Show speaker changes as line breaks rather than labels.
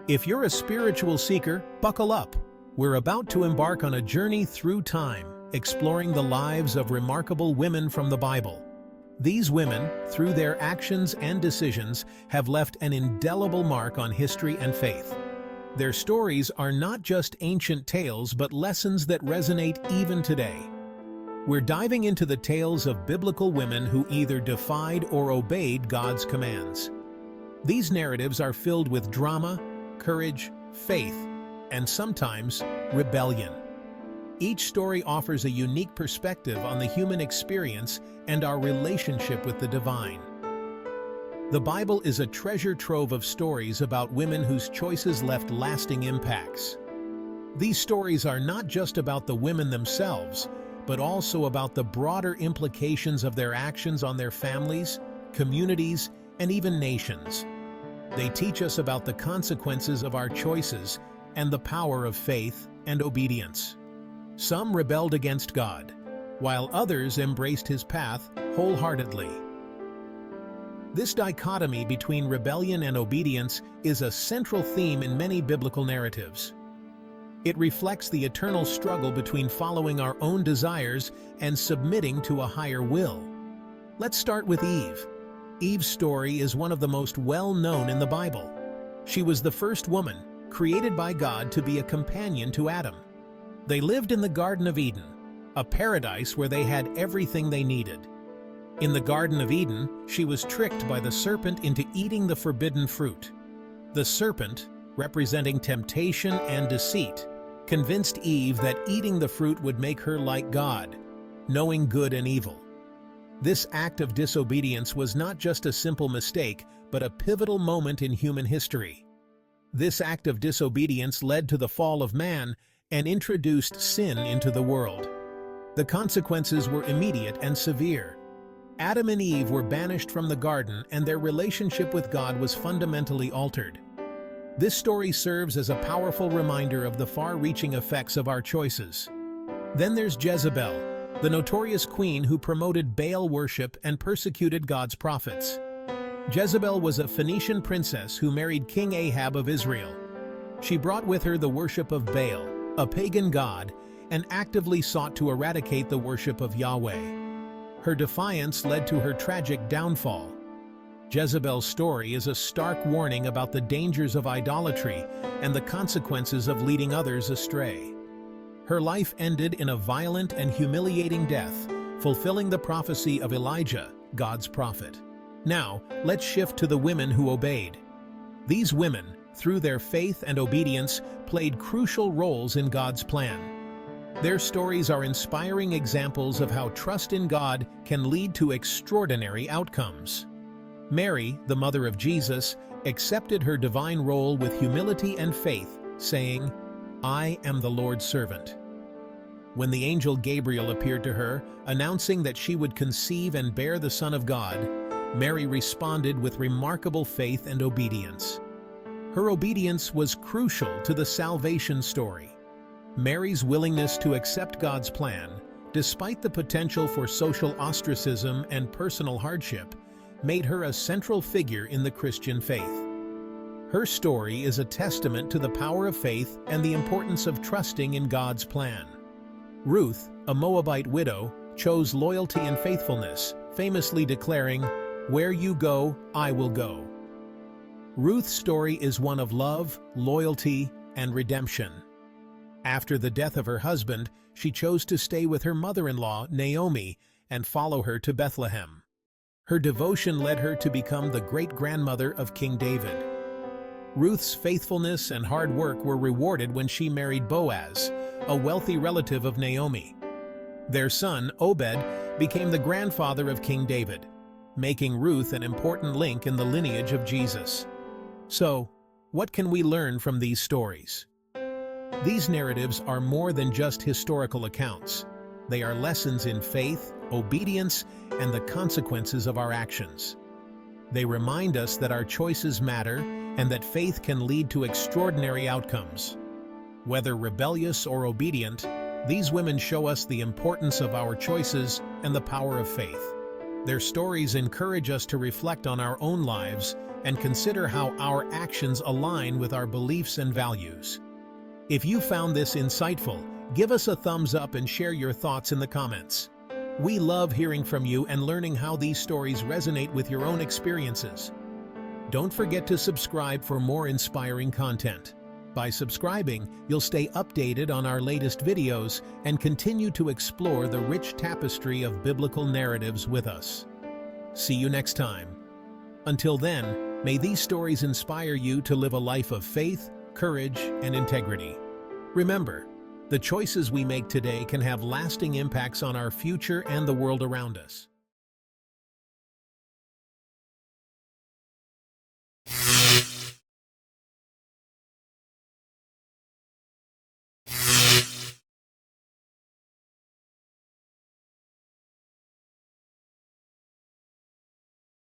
If you're a spiritual seeker, buckle up. We're about to embark on a journey through time, exploring the lives of remarkable women from the Bible. These women, through their actions and decisions, have left an indelible mark on history and faith. Their stories are not just ancient tales, but lessons that resonate even today. We're diving into the tales of biblical women who either defied or obeyed God's commands. These narratives are filled with drama, courage, faith, and sometimes rebellion. Each story offers a unique perspective on the human experience and our relationship with the divine. The Bible is a treasure trove of stories about women whose choices left lasting impacts. These stories are not just about the women themselves, but also about the broader implications of their actions on their families, communities, and even nations. They teach us about the consequences of our choices and the power of faith and obedience. Some rebelled against God, while others embraced His path wholeheartedly. This dichotomy between rebellion and obedience is a central theme in many biblical narratives. It reflects the eternal struggle between following our own desires and submitting to a higher will. Let's start with Eve. Eve's story is one of the most well-known in the Bible. She was the first woman, created by God to be a companion to Adam. They lived in the Garden of Eden, a paradise where they had everything they needed. In the Garden of Eden, she was tricked by the serpent into eating the forbidden fruit. The serpent, representing temptation and deceit, convinced Eve that eating the fruit would make her like God, knowing good and evil. This act of disobedience was not just a simple mistake, but a pivotal moment in human history. This act of disobedience led to the fall of man and introduced sin into the world. The consequences were immediate and severe. Adam and Eve were banished from the garden, and their relationship with God was fundamentally altered. This story serves as a powerful reminder of the far-reaching effects of our choices. Then there's Jezebel, the notorious queen who promoted Baal worship and persecuted God's prophets. Jezebel was a Phoenician princess who married King Ahab of Israel. She brought with her the worship of Baal, a pagan god, and actively sought to eradicate the worship of Yahweh. Her defiance led to her tragic downfall. Jezebel's story is a stark warning about the dangers of idolatry and the consequences of leading others astray. Her life ended in a violent and humiliating death, fulfilling the prophecy of Elijah, God's prophet. Now, let's shift to the women who obeyed. These women, through their faith and obedience, played crucial roles in God's plan. Their stories are inspiring examples of how trust in God can lead to extraordinary outcomes. Mary, the mother of Jesus, accepted her divine role with humility and faith, saying, "I am the Lord's servant." When the angel Gabriel appeared to her, announcing that she would conceive and bear the Son of God, Mary responded with remarkable faith and obedience. Her obedience was crucial to the salvation story. Mary's willingness to accept God's plan, despite the potential for social ostracism and personal hardship, made her a central figure in the Christian faith. Her story is a testament to the power of faith and the importance of trusting in God's plan. Ruth, a Moabite widow, chose loyalty and faithfulness, famously declaring, "Where you go, I will go." Ruth's story is one of love, loyalty, and redemption. After the death of her husband, she chose to stay with her mother-in-law, Naomi, and follow her to Bethlehem. Her devotion led her to become the great-grandmother of King David. Ruth's faithfulness and hard work were rewarded when she married Boaz, a wealthy relative of Naomi. Their son, Obed, became the grandfather of King David, making Ruth an important link in the lineage of Jesus. So, what can we learn from these stories? These narratives are more than just historical accounts. They are lessons in faith, obedience, and the consequences of our actions. They remind us that our choices matter and that faith can lead to extraordinary outcomes. Whether rebellious or obedient, these women show us the importance of our choices and the power of faith. Their stories encourage us to reflect on our own lives and consider how our actions align with our beliefs and values. If you found this insightful, give us a thumbs up and share your thoughts in the comments. We love hearing from you and learning how these stories resonate with your own experiences. Don't forget to subscribe for more inspiring content. By subscribing, you'll stay updated on our latest videos and continue to explore the rich tapestry of biblical narratives with us. See you next time. Until then, may these stories inspire you to live a life of faith, courage, and integrity. Remember, the choices we make today can have lasting impacts on our future and the world around us.